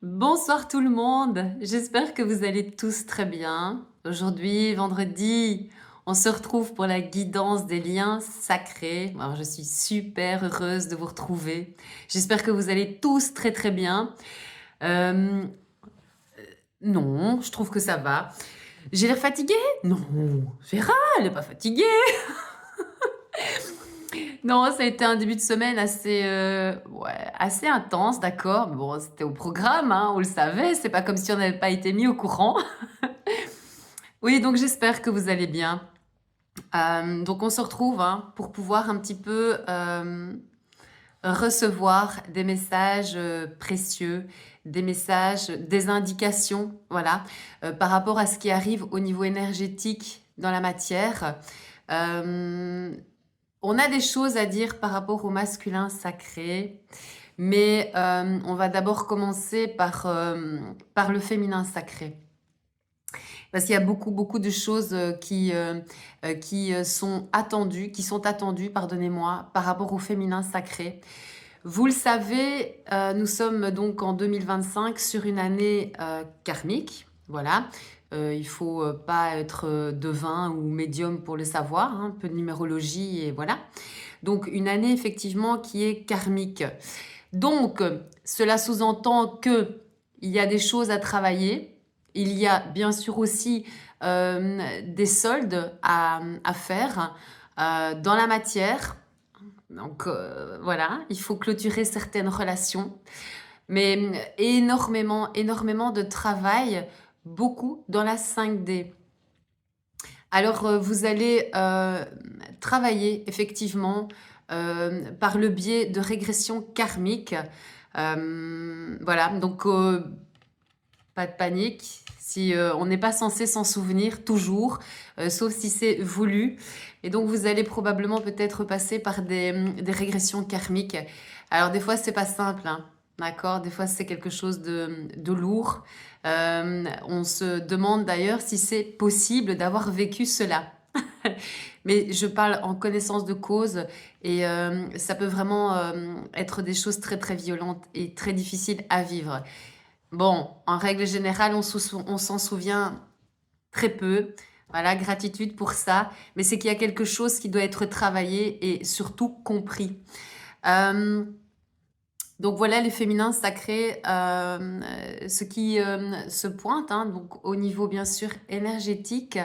Bonsoir tout le monde, j'espère que vous allez tous très bien. Aujourd'hui, vendredi, on se retrouve pour la guidance des liens sacrés. Alors, je suis super heureuse de vous retrouver. J'espère que vous allez tous très très bien. Euh, non, je trouve que ça va. J'ai l'air fatiguée? Non, Vera, elle n'est pas fatiguée. Non, ça a été un début de semaine assez, ouais, assez intense, d'accord. Mais bon, c'était au programme, hein, on le savait. C'est pas comme si on n'avait pas été mis au courant. Oui, donc j'espère que vous allez bien. Donc on se retrouve hein, pour pouvoir un petit peu recevoir des messages précieux, des messages, des indications, voilà, par rapport à ce qui arrive au niveau énergétique dans la matière. Euh, on a des choses à dire par rapport au masculin sacré, mais on va d'abord commencer par le féminin sacré. Parce qu'il y a beaucoup, beaucoup de choses qui sont attendues, pardonnez-moi, par rapport au féminin sacré. Vous le savez, nous sommes donc en 2025 sur une année karmique. Voilà. Il faut pas être devin ou médium pour le savoir, hein, un peu de numérologie et voilà. Donc une année effectivement qui est karmique. Donc cela sous-entend que il y a des choses à travailler. Il y a bien sûr aussi des soldes à faire dans la matière. Donc voilà, il faut clôturer certaines relations. Mais énormément, énormément de travail, beaucoup dans la 5D. Alors, vous allez travailler effectivement par le biais de régression karmique. Voilà, donc pas de panique. Si on n'est pas censé s'en souvenir toujours, sauf si c'est voulu. Et donc, vous allez probablement peut-être passer par des régressions karmiques. Alors, des fois, c'est pas simple, hein, d'accord? Des fois, c'est quelque chose de lourd. On se demande d'ailleurs si c'est possible d'avoir vécu cela. Mais je parle en connaissance de cause et ça peut vraiment être des choses très très violentes et très difficiles à vivre. Bon, en règle générale, on s'en souvient très peu. Voilà, gratitude pour ça. Mais c'est qu'il y a quelque chose qui doit être travaillé et surtout compris. Euh, donc voilà les féminins sacrés, ce qui se pointe, hein, donc au niveau bien sûr énergétique.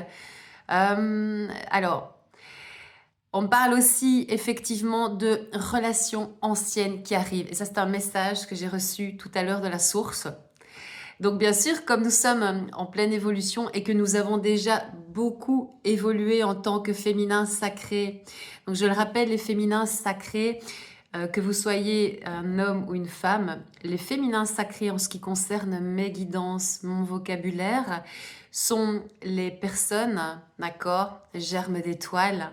Alors, on parle aussi effectivement de relations anciennes qui arrivent. Et ça, c'est un message que j'ai reçu tout à l'heure de la source. Donc bien sûr, comme nous sommes en pleine évolution et que nous avons déjà beaucoup évolué en tant que féminin sacré, donc je le rappelle, les féminins sacrés, que vous soyez un homme ou une femme, les féminins sacrés en ce qui concerne mes guidances, mon vocabulaire, sont les personnes, d'accord, germes d'étoiles,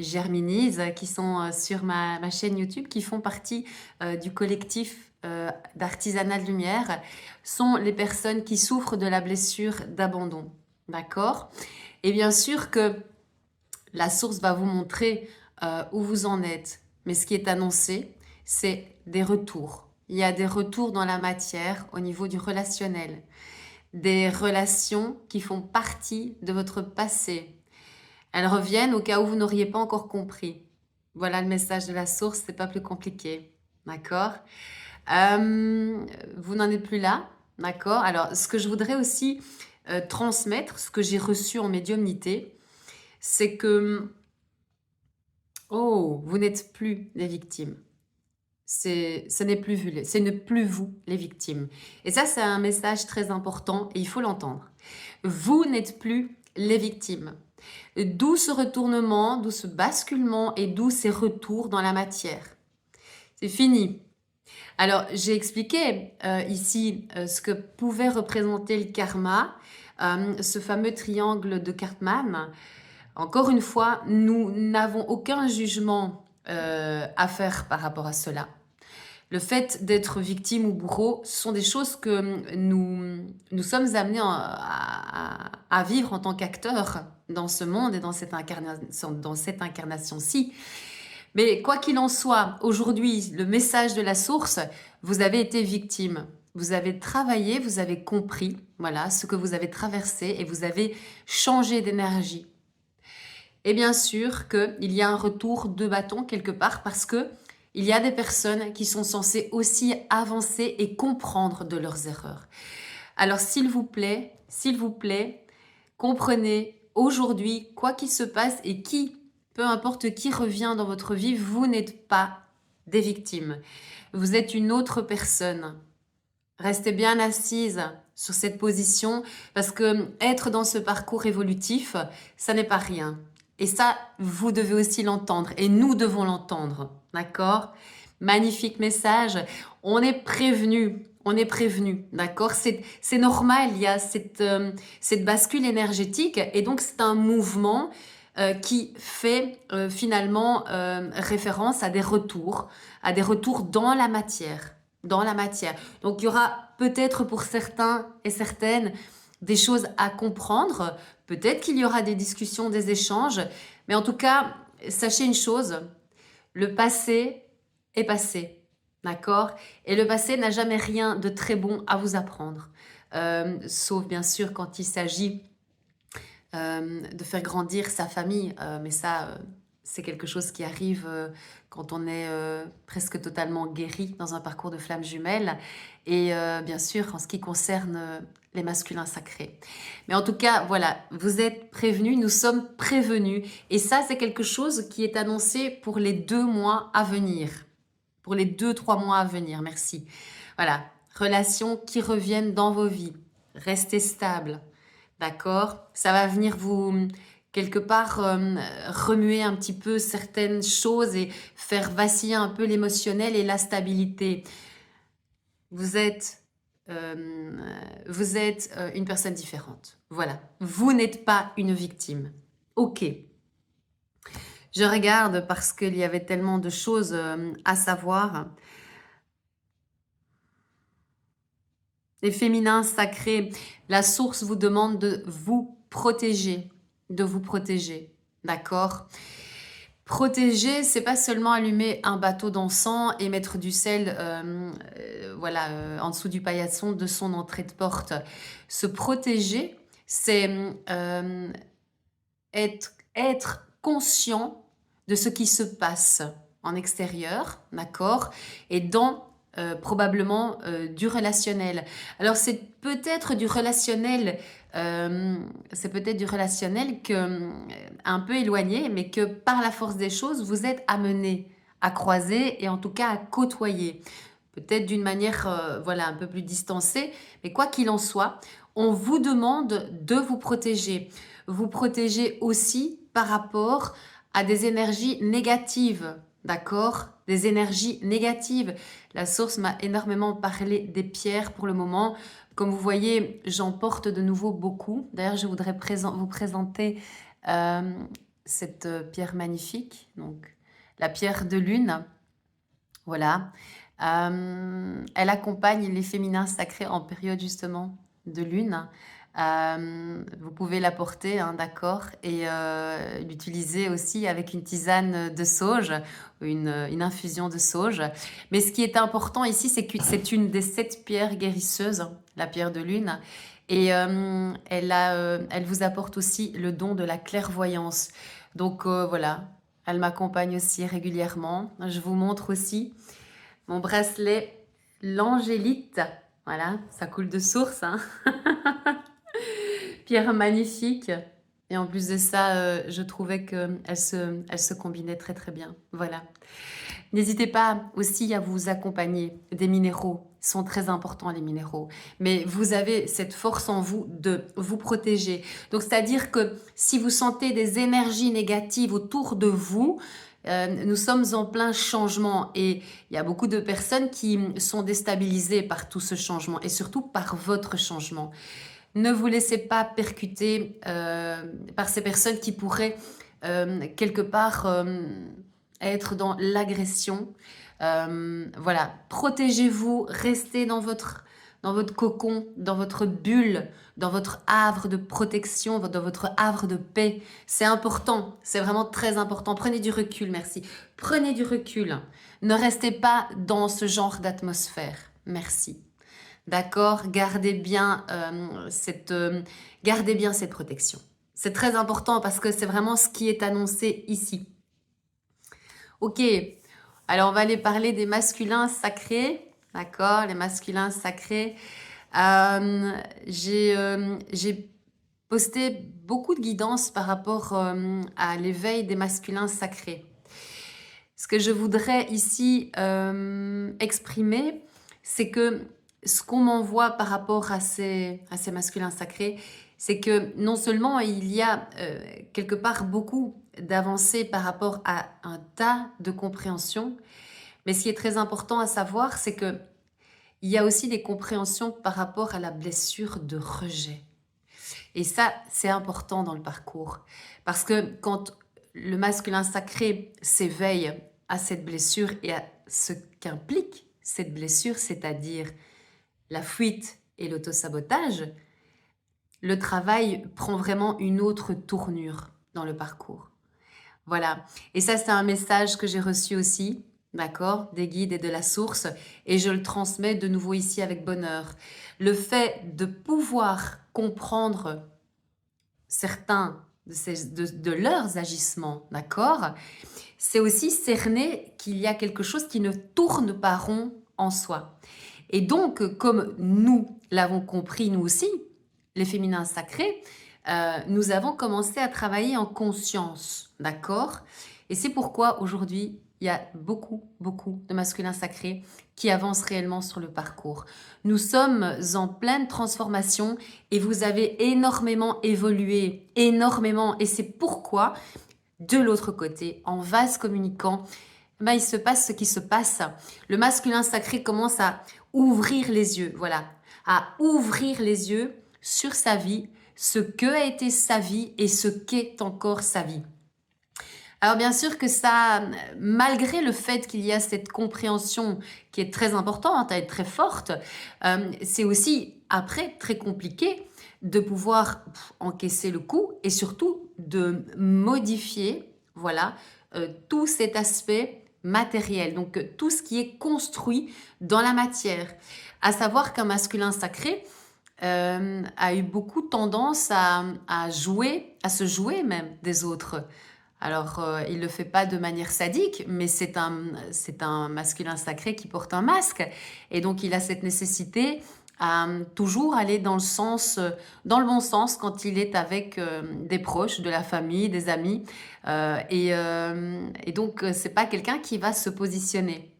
Germinis, qui sont sur ma chaîne YouTube, qui font partie du collectif d'artisanat de lumière, sont les personnes qui souffrent de la blessure d'abandon. D'accord? Et bien sûr que la source va vous montrer où vous en êtes. Mais ce qui est annoncé, c'est des retours. Il y a des retours dans la matière au niveau du relationnel. Des relations qui font partie de votre passé. Elles reviennent au cas où vous n'auriez pas encore compris. Voilà le message de la source, c'est pas plus compliqué. D'accord? Vous n'en êtes plus là. D'accord? Alors, ce que je voudrais aussi transmettre, ce que j'ai reçu en médiumnité, c'est que, oh, vous n'êtes plus les victimes. Ce n'est plus vous, ce n'est plus vous les victimes. Et ça, c'est un message très important et il faut l'entendre. Vous n'êtes plus les victimes. D'où ce retournement, d'où ce basculement et d'où ces retours dans la matière. C'est fini. Alors, j'ai expliqué ici ce que pouvait représenter le karma, ce fameux triangle de Cartman. Encore une fois, nous n'avons aucun jugement à faire par rapport à cela. Le fait d'être victime ou bourreau, ce sont des choses que nous sommes amenés à vivre en tant qu'acteurs dans ce monde et dans cette incarnation-ci. Mais quoi qu'il en soit, aujourd'hui, le message de la source, vous avez été victime. vous avez travaillé, vous avez compris, voilà, ce que vous avez traversé et vous avez changé d'énergie. Et bien sûr qu'il y a un retour de bâton quelque part parce que il y a des personnes qui sont censées aussi avancer et comprendre de leurs erreurs. Alors s'il vous plaît, comprenez aujourd'hui, quoi qu'il se passe et peu importe qui revient dans votre vie, vous n'êtes pas des victimes. Vous êtes une autre personne. Restez bien assise sur cette position parce que être dans ce parcours évolutif, ça n'est pas rien. Et ça, vous devez aussi l'entendre et nous devons l'entendre. D'accord? Magnifique message. On est prévenu, d'accord? C'est normal, il y a cette bascule énergétique et donc c'est un mouvement qui fait finalement référence à des retours dans la matière. Dans la matière. Donc il y aura peut-être pour certains et certaines des choses à comprendre, peut-être qu'il y aura des discussions, des échanges, mais en tout cas, sachez une chose, le passé est passé, d'accord? Et le passé n'a jamais rien de très bon à vous apprendre, sauf bien sûr quand il s'agit de faire grandir sa famille, mais ça, c'est quelque chose qui arrive quand on est presque totalement guéri dans un parcours de flammes jumelles. Et bien sûr, en ce qui concerne les masculins sacrés. Mais en tout cas, voilà, vous êtes prévenus, nous sommes prévenus. Et ça, c'est quelque chose qui est annoncé pour les 2 mois à venir. Pour les 2-3 mois à venir, merci. Voilà, relations qui reviennent dans vos vies. Restez stable. D'accord? Ça va venir vous, quelque part, remuer un petit peu certaines choses et faire vaciller un peu l'émotionnel et la stabilité. Vous êtes une personne différente. Voilà. Vous n'êtes pas une victime. Ok. Je regarde parce qu'il y avait tellement de choses à savoir. Les féminins sacrés, la source vous demande de vous protéger, d'accord? Protéger, c'est pas seulement allumer un bateau d'encens et mettre du sel, voilà, en dessous du paillasson de son entrée de porte. Se protéger, c'est être conscient de ce qui se passe en extérieur, d'accord? Et dans probablement du relationnel. Alors c'est peut-être du relationnel, un peu éloigné, mais que par la force des choses, vous êtes amené à croiser et en tout cas à côtoyer. Peut-être d'une manière voilà, un peu plus distancée, mais quoi qu'il en soit, on vous demande de vous protéger. Vous protéger aussi par rapport à des énergies négatives, d'accord? Des énergies négatives. La source m'a énormément parlé des pierres pour le moment. Comme vous voyez, j'en porte de nouveau beaucoup. D'ailleurs, je voudrais vous présenter cette pierre magnifique. Donc, la pierre de lune. Voilà. Elle accompagne les féminins sacrés en période justement de lune. Vous pouvez la porter, hein, d'accord, et l'utiliser aussi avec une tisane de sauge, une infusion de sauge. Mais ce qui est important ici, c'est que c'est une des 7 pierres guérisseuses, la pierre de lune, et elle vous apporte aussi le don de la clairvoyance. Donc voilà, elle m'accompagne aussi régulièrement. Je vous montre aussi mon bracelet, l'angélite. Voilà, ça coule de source, hein. Pierre magnifique. Et en plus de ça, je trouvais qu'elle se combinait très très bien. Voilà. N'hésitez pas aussi à vous accompagner des minéraux. Ils sont très importants les minéraux. Mais vous avez cette force en vous de vous protéger. Donc c'est-à-dire que si vous sentez des énergies négatives autour de vous, nous sommes en plein changement et il y a beaucoup de personnes qui sont déstabilisées par tout ce changement et surtout par votre changement. Ne vous laissez pas percuter par ces personnes qui pourraient quelque part être dans l'agression. Voilà, protégez-vous, restez dans votre cocon, dans votre bulle, dans votre havre de protection, dans votre havre de paix. C'est important, c'est vraiment très important. Prenez du recul, merci. Prenez du recul. Ne restez pas dans ce genre d'atmosphère. Merci. D'accord? Gardez bien cette protection. C'est très important parce que c'est vraiment ce qui est annoncé ici. Ok, alors on va aller parler des masculins sacrés. D'accord? Les masculins sacrés. J'ai posté beaucoup de guidance par rapport à l'éveil des masculins sacrés. Ce que je voudrais ici exprimer, c'est que ce qu'on m'envoie par rapport à ces masculins sacrés, c'est que non seulement il y a quelque part beaucoup d'avancées par rapport à un tas de compréhensions, mais ce qui est très important à savoir, c'est que il y a aussi des compréhensions par rapport à la blessure de rejet. Et ça, c'est important dans le parcours. Parce que quand le masculin sacré s'éveille à cette blessure et à ce qu'implique cette blessure, c'est-à-dire la fuite et l'autosabotage, le travail prend vraiment une autre tournure dans le parcours. Voilà. Et ça, c'est un message que j'ai reçu aussi, d'accord, des guides et de la source, et je le transmets de nouveau ici avec bonheur. Le fait de pouvoir comprendre certains de leurs agissements, d'accord, c'est aussi cerner qu'il y a quelque chose qui ne tourne pas rond en soi. Et donc, comme nous l'avons compris, nous aussi, les féminins sacrés, nous avons commencé à travailler en conscience, d'accord? Et c'est pourquoi aujourd'hui, il y a beaucoup, beaucoup de masculins sacrés qui avancent réellement sur le parcours. Nous sommes en pleine transformation et vous avez énormément évolué, énormément. Et c'est pourquoi, de l'autre côté, en vase communicant, ben, il se passe ce qui se passe. Le masculin sacré commence à ouvrir les yeux, voilà, à ouvrir les yeux sur sa vie, ce que a été sa vie et ce qu'est encore sa vie. Alors bien sûr que ça, malgré le fait qu'il y a cette compréhension qui est très importante, elle est très forte, c'est aussi après très compliqué de pouvoir encaisser le coup et surtout de modifier, voilà, tout cet aspect matériel, donc tout ce qui est construit dans la matière. À savoir qu'un masculin sacré a eu beaucoup tendance à jouer, à se jouer même des autres. Alors, il ne le fait pas de manière sadique, mais c'est un masculin sacré qui porte un masque. Et donc, il a cette nécessité à toujours aller dans dans le bon sens quand il est avec des proches, de la famille, des amis. Et donc, c'est pas quelqu'un qui va se positionner.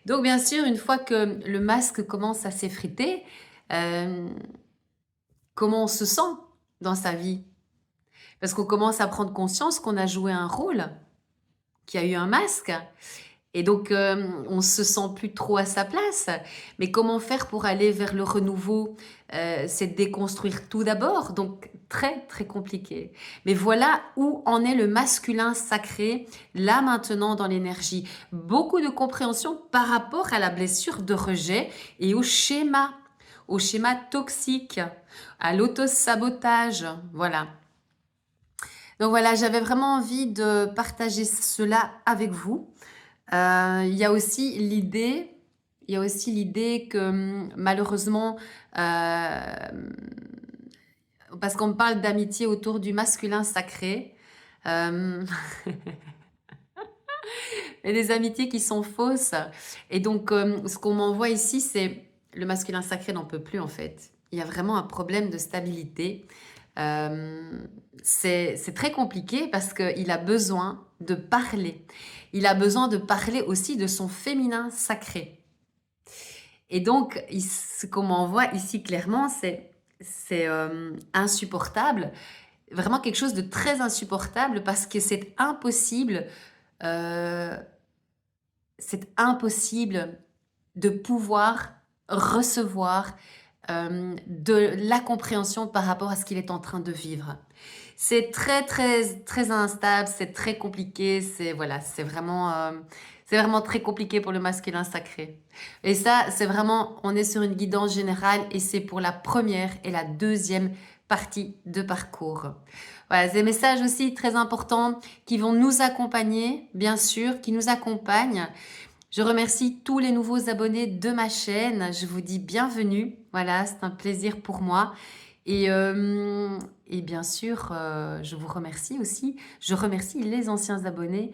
Donc, bien sûr, une fois que le masque commence à s'effriter, euh, comment on se sent dans sa vie? Parce qu'on commence à prendre conscience qu'on a joué un rôle, qu'il y a eu un masque. Et donc, on se sent plus trop à sa place. Mais comment faire pour aller vers le renouveau? C'est de déconstruire tout d'abord. Donc, très, très compliqué. Mais voilà où en est le masculin sacré, là maintenant dans l'énergie. Beaucoup de compréhension par rapport à la blessure de rejet et au schéma toxique, à l'autosabotage. Voilà. Donc voilà, j'avais vraiment envie de partager cela avec vous. Il y a aussi l'idée que malheureusement, parce qu'on me parle d'amitié autour du masculin sacré, euh, et des amitiés qui sont fausses. Et donc, ce qu'on m'envoie ici, c'est le masculin sacré n'en peut plus en fait. Il y a vraiment un problème de stabilité. C'est très compliqué parce qu'il a besoin de parler. Il a besoin de parler aussi de son féminin sacré. Et donc, ce qu'on m'envoie ici clairement, c'est insupportable. Vraiment quelque chose de très insupportable parce que euh, c'est impossible de pouvoir recevoir de la compréhension par rapport à ce qu'il est en train de vivre. C'est très, très, très instable, c'est très compliqué, c'est vraiment très compliqué pour le masculin sacré. Et ça, c'est vraiment, on est sur une guidance générale et c'est pour la première et la deuxième partie de parcours. Voilà, des messages aussi très importants qui vont nous accompagner, bien sûr, qui nous accompagnent. Je remercie tous les nouveaux abonnés de ma chaîne. Je vous dis bienvenue. Voilà, c'est un plaisir pour moi. Et, euh, et bien sûr, je vous remercie aussi. Je remercie les anciens abonnés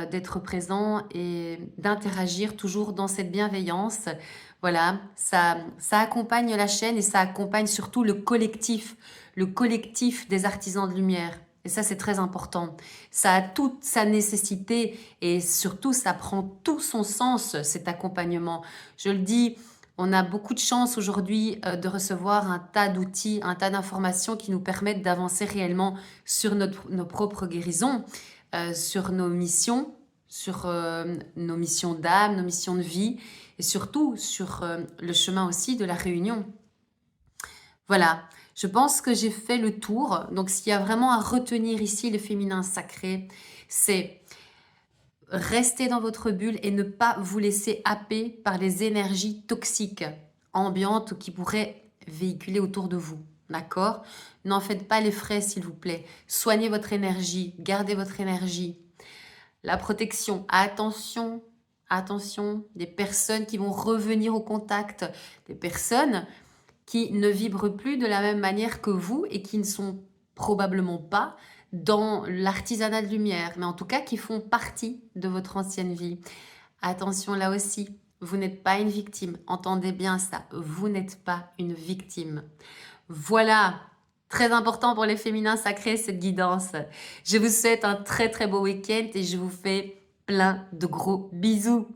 d'être présents et d'interagir toujours dans cette bienveillance. Voilà, ça accompagne la chaîne et ça accompagne surtout le collectif des artisans de lumière. Et ça, c'est très important. Ça a toute sa nécessité et surtout, ça prend tout son sens, cet accompagnement. Je le dis, on a beaucoup de chance aujourd'hui de recevoir un tas d'outils, un tas d'informations qui nous permettent d'avancer réellement sur nos propres guérisons, sur nos missions d'âme, nos missions de vie et surtout sur le chemin aussi de la réunion. Voilà, je pense que j'ai fait le tour. Donc, s'il y a vraiment à retenir ici le féminin sacré, c'est rester dans votre bulle et ne pas vous laisser happer par les énergies toxiques, ambiantes qui pourraient véhiculer autour de vous. D'accord? N'en faites pas les frais, s'il vous plaît. Soignez votre énergie, gardez votre énergie. La protection, attention, attention, des personnes qui vont revenir au contact, des personnes qui ne vibrent plus de la même manière que vous et qui ne sont probablement pas dans l'artisanat de lumière, mais en tout cas qui font partie de votre ancienne vie. Attention là aussi, vous n'êtes pas une victime. Entendez bien ça, vous n'êtes pas une victime. Voilà, très important pour les féminins sacrés, cette guidance. Je vous souhaite un très très beau week-end et je vous fais plein de gros bisous.